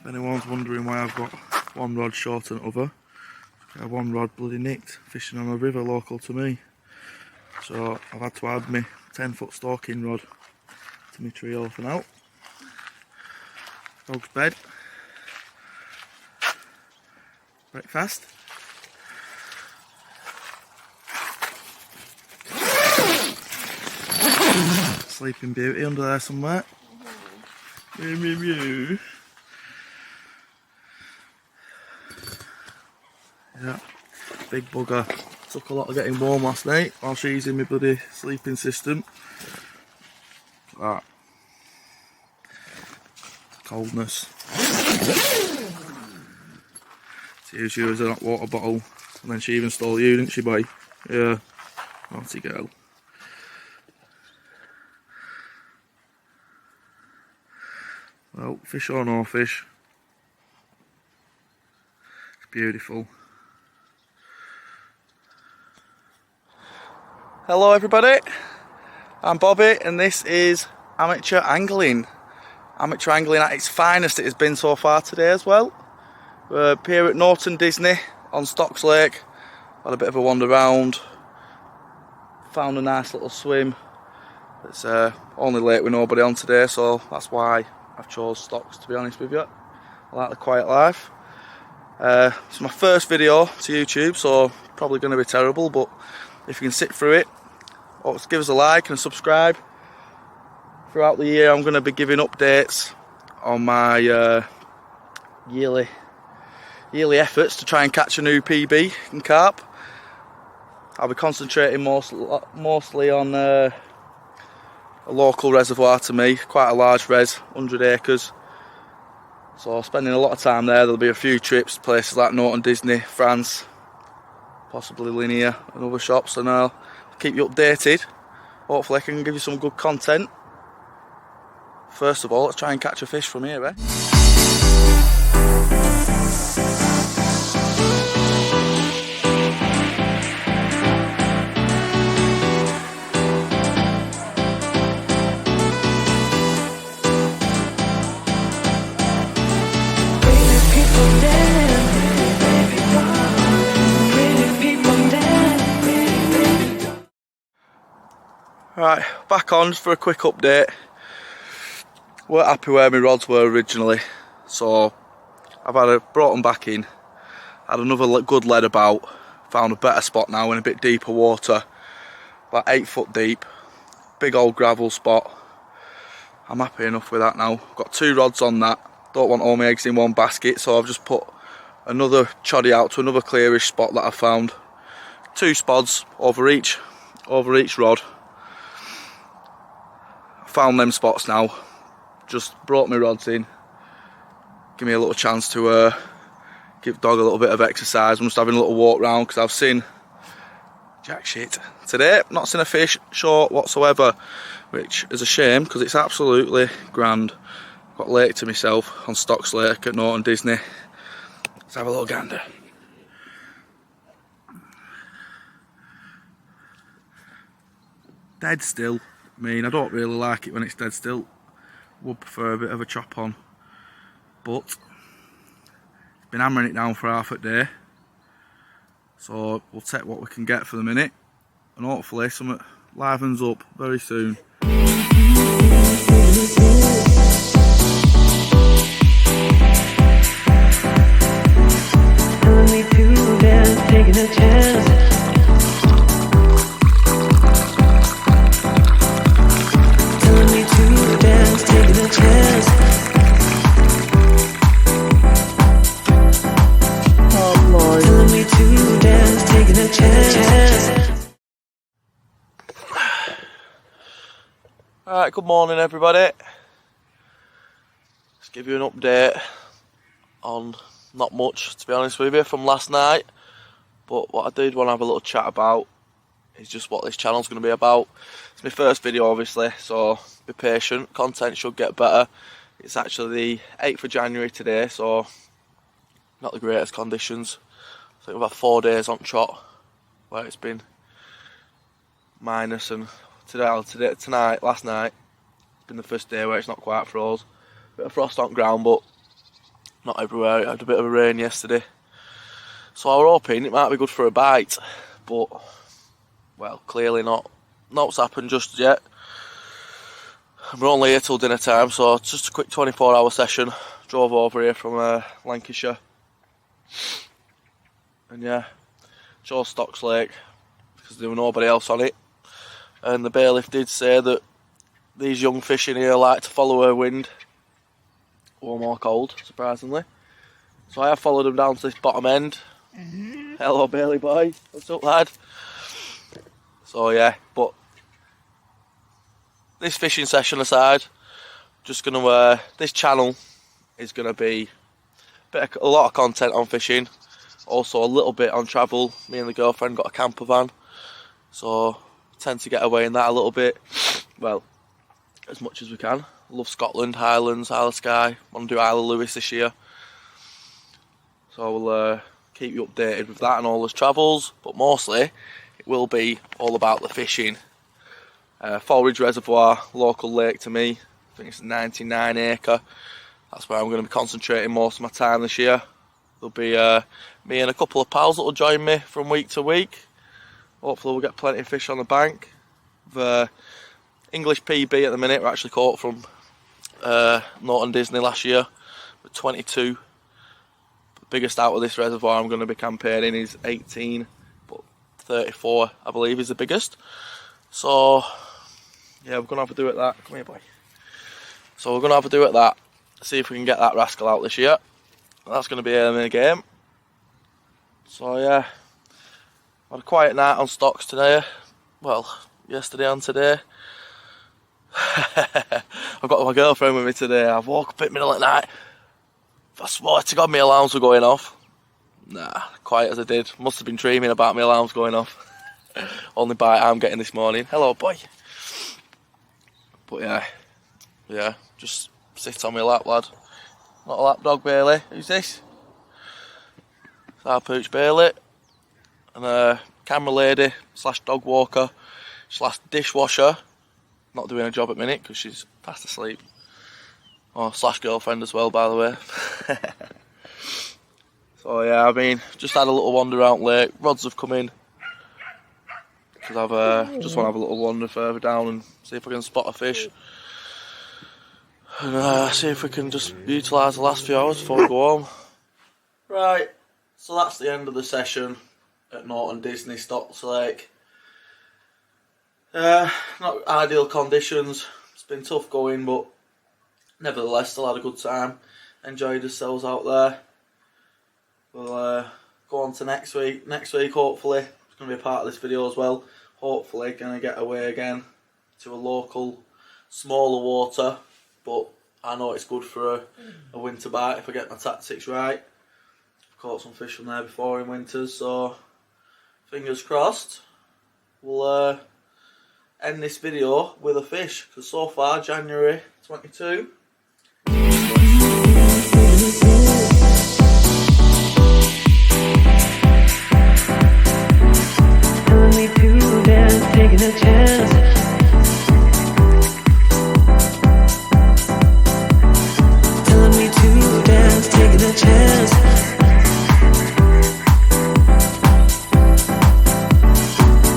anyone's wondering why I've got one rod short than other, I have one rod bloody nicked fishing on a river local to me. So I've had to add my 10-foot stalking rod to my trio for now. Dog's bed. Breakfast. Sleeping Beauty under there somewhere. Mew, mew, mew. Yeah, big bugger. Took a lot of getting warm last night while she's in my bloody sleeping system. That coldness. To use you as a hot water bottle, and then she even stole you, didn't she, boy? Yeah, naughty girl. Well, fish or no fish, it's beautiful. Hello everybody, I'm Bobby and this is amateur angling. Amateur angling at its finest it has been so far today as well. We're up here at Norton Disney on Stocks Lake. Had a bit of a wander around, found a nice little swim. It's only late with nobody on today, so that's why I've chose Stocks, to be honest with you. I like the quiet life. It's my first video to YouTube, so probably going to be terrible, but if you can sit through it, give us a like and a subscribe. Throughout the year I'm going to be giving updates on my yearly efforts to try and catch a new PB in carp. I'll be concentrating mostly on a local reservoir to me, quite a large res, 100 acres. So spending a lot of time there. There'll be a few trips, places like Norton Disney, France, possibly Linear and other shops, and I'll keep you updated. Hopefully I can give you some good content. First of all, let's try and catch a fish from here, eh? Right, back on for a quick update. Weren't happy where my rods were originally, so I've brought them back in. Had another good lead about. Found a better spot now in a bit deeper water, about 8 foot deep. Big old gravel spot. I'm happy enough with that now. Got 2 rods on that. Don't want all my eggs in one basket, so I've just put another choddy out to another clearish spot that I found. 2 spods over each rod. Found them spots now. Just brought my rods in. Give me a little chance to give dog a little bit of exercise. I'm just having a little walk round because I've seen jack shit today. Not seen a fish short whatsoever, which is a shame because it's absolutely grand. Got lake to myself on Stocks Lake at Norton Disney. Let's have a little gander. Dead still. I mean, I don't really like it when it's dead still. Would prefer a bit of a chop on, but been hammering it down for half a day, so we'll take what we can get for the minute, and hopefully something livens up very soon. Taking a chance. Alright, good morning everybody. Just give you an update on not much, to be honest with you, from last night. But what I did want to have a little chat about is just what this channel's going to be about. It's my first video obviously, so be patient, content should get better. It's actually the 8th of January today, so not the greatest conditions. I think we've had 4 days on trot where it's been minus, and last night, it's been the first day where it's not quite froze. Bit of frost on ground, but not everywhere. It had a bit of a rain yesterday, so I was hoping it might be good for a bite, but well, clearly not. Not what's happened just yet. We're only here till dinner time, so it's just a quick 24-hour session. Drove over here from Lancashire, and yeah, chose Stocks Lake because there was nobody else on it. And the bailiff did say that these young fish in here like to follow her wind, warm or cold, surprisingly. So I have followed them down to this bottom end. Hello, Bailey boy. What's up, lad? So yeah, but this fishing session aside, just gonna this channel is gonna be a lot of content on fishing, also a little bit on travel. Me and the girlfriend got a camper van, so tend to get away in that a little bit. Well, as much as we can. Love Scotland, Highlands, Isle of Skye. Want to do Isle of Lewis this year, so we'll keep you updated with that and all those travels. But mostly, it will be all about the fishing. Forage Reservoir, local lake to me. I think it's 99 acre. That's where I'm going to be concentrating most of my time this year. There'll be me and a couple of pals that will join me from week to week. Hopefully we'll get plenty of fish on the bank. The English PB at the minute, we're actually caught from Norton Disney last year with 22. The biggest out of this reservoir I'm going to be campaigning is 18, but 34 I believe is the biggest. So yeah, we're going to have a do at that. Come here, boy. So we're going to have a do at that. See if we can get that rascal out this year. That's going to be in the game. So yeah, had a quiet night on stocks today. Well, yesterday and today. I've got my girlfriend with me today. I woke up at middle of the night. I swear to God my alarms were going off. Nah, quiet as I did. Must have been dreaming about my alarms going off. Only bite I'm getting this morning. Hello, boy. But yeah, just sit on my lap, lad. Not a lap dog, Bailey. Who's this? It's our pooch Bailey. And a camera lady / dog walker / dishwasher. Not doing a job at the minute because she's fast asleep. Oh, / girlfriend as well, by the way. So yeah, I mean, just had a little wander out lake. Rods have come in. Because I've just want to have a little wander further down and see if I can spot a fish. And see if we can just utilise the last few hours before we go home. Right, so that's the end of the session at Norton Disney Stocks Lake. Not ideal conditions. It's been tough going, but nevertheless, still had a good time. Enjoyed ourselves out there. We'll go on to next week. Next week, hopefully, it's going to be a part of this video as well. Hopefully, going to get away again to a local, smaller water. But I know it's good for a winter bite if I get my tactics right. I've caught some fish from there before in winters, so fingers crossed. We'll end this video with a fish, because so far, January 22. Telling me to dance, taking a chance. Telling me to dance, taking a chance.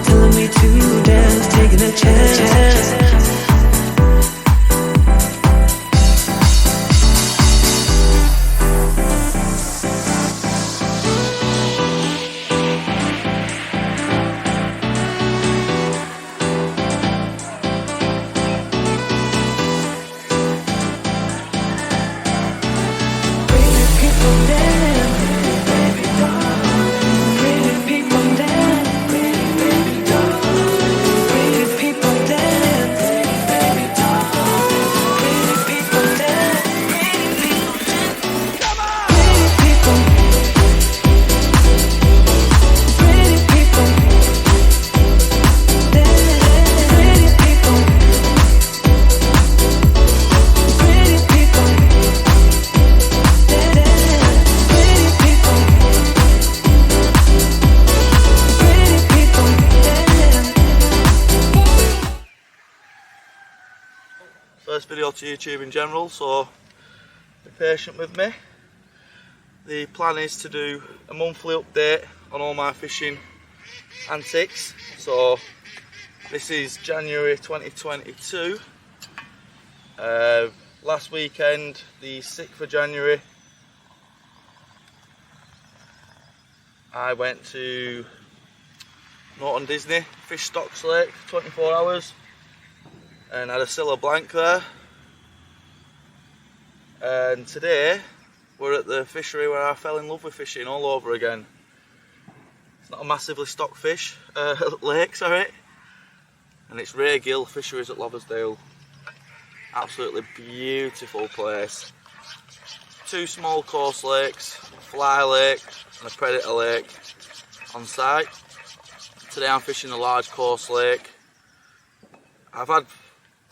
Telling me to dance, taking a chance. First video to YouTube in general, so be patient with me. the plan is to do a monthly update on all my fishing antics. So this is January 2022. Last weekend, the 6th of January, I went to Norton Disney, fish stocks lake, 24 hours, and had a Silla blank there. And today, we're at the fishery where I fell in love with fishing all over again. It's not a massively stocked lake, sorry. And it's Raygill Fisheries at Loversdale. Absolutely beautiful place. 2 small coast lakes, a fly lake and a predator lake on site. Today I'm fishing the large coast lake. I've had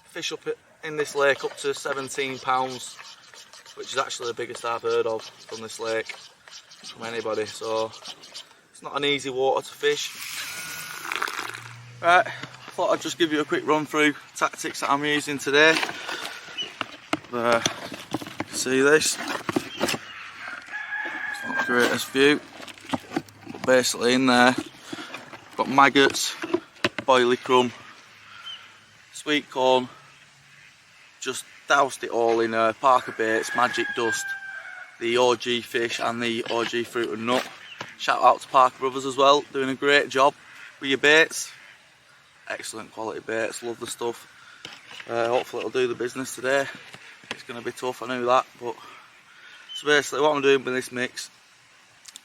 fish up in this lake up to 17 pounds, which is actually the biggest I've heard of from this lake, from anybody, so it's not an easy water to fish. Right, I thought I'd just give you a quick run through tactics that I'm using today. See this? It's not the greatest view, but basically in there I've got maggots, boilie crumb, sweet corn, just doused it all in Parker baits, magic dust, the OG fish and the OG fruit and nut. Shout out to Parker Brothers as well, doing a great job with your baits. Excellent quality baits, love the stuff. Hopefully it'll do the business today. It's going to be tough, I knew that, but so basically what I'm doing with this mix,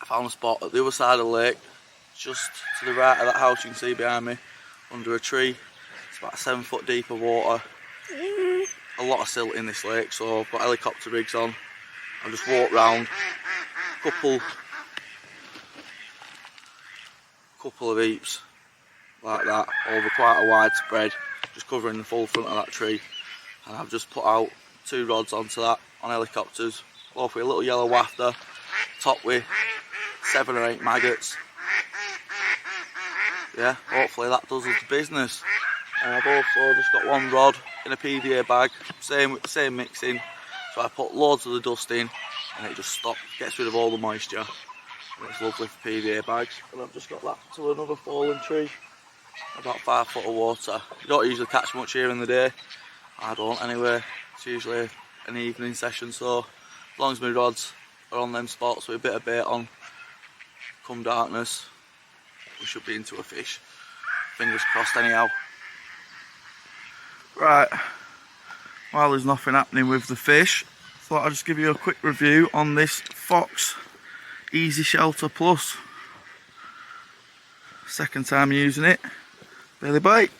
I found a spot at the other side of the lake, just to the right of that house you can see behind me, under a tree. It's about 7 foot deep of water. A lot of silt in this lake, so I've got helicopter rigs on. I'll just walk round, couple of heaps like that over quite a wide spread, just covering the full front of that tree. And I've just put out 2 rods onto that on helicopters, off with a little yellow wafter, topped with 7 or 8 maggots. Yeah, hopefully that does us the business. And I've also just got 1 rod in a PVA bag, same mixing, so I put loads of the dust in and it just gets rid of all the moisture, and it's lovely for PVA bags. And I've just got that to another fallen tree, about 5 foot of water. You don't usually catch much here in the day, I don't anyway. It's usually an evening session, so as long as my rods are on them spots with a bit of bait on, come darkness, we should be into a fish. Fingers crossed anyhow. Right, while there's nothing happening with the fish, thought I'd just give you a quick review on this Fox Easy Shelter Plus. Second time using it. Belly bite.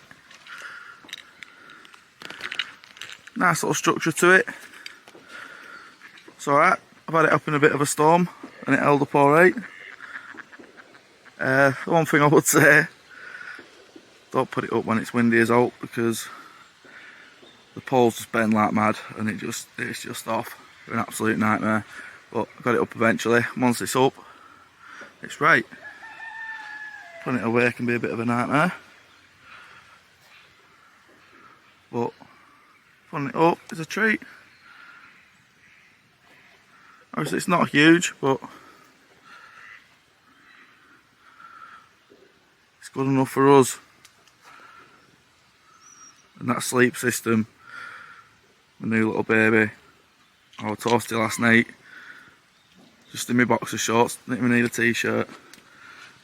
Nice little structure to it. It's alright. I've had it up in a bit of a storm and it held up alright. The one thing I would say, don't put it up when it's windy as out, because the poles just bend like mad and it's just off. An absolute nightmare. But I got it up eventually. Once it's up, it's right. Putting it away can be a bit of a nightmare, but putting it up is a treat. Obviously it's not huge, but it's good enough for us. And that sleep system, my new little baby, I was toasty last night, just in my boxer shorts, didn't even need a t-shirt,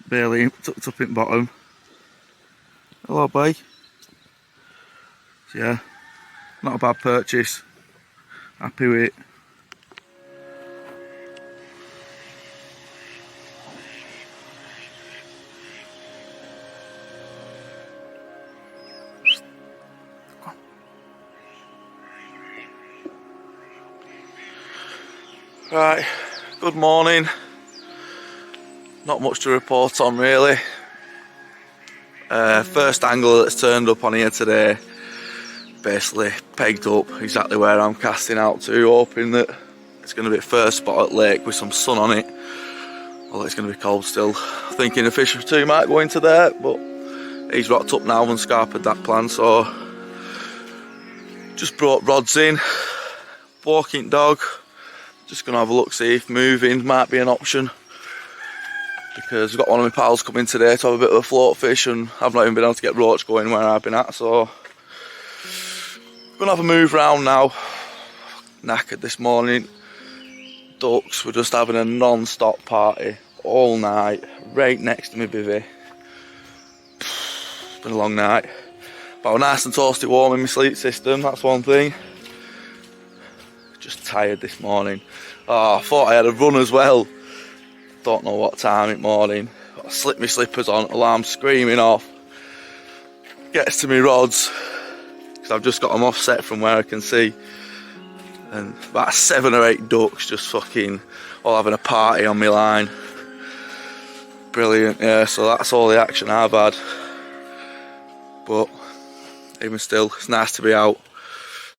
barely tucked up in bottom. Hello boy. So yeah, not a bad purchase, happy with it. Right, good morning. Not much to report on really. First angler that's turned up on here today, basically pegged up exactly where I'm casting out to, hoping that it's going to be first spot at lake with some sun on it. Although it's going to be cold still. Thinking a fish or two might go into there, but he's rocked up now and Carp had that plan, so just brought rods in, walking dog, Just gonna have a look, see if moving might be an option, because I've got one of my pals coming today to have a bit of a float fish, and I've not even been able to get roach going where I've been at, so gonna have a move round now. Knackered this morning. Ducks were just having a non-stop party all night, right next to me bivvy. It's been a long night, but I'm nice and toasty warm in my sleep system, that's one thing. Just tired this morning. Oh, I thought I had a run as well. Don't know what time it morning. I slipped my slippers on, alarm screaming off. Gets to me rods, because I've just got them offset from where I can see. And about 7 or 8 ducks just fucking all having a party on my line. Brilliant, yeah, so that's all the action I've had. But even still, it's nice to be out.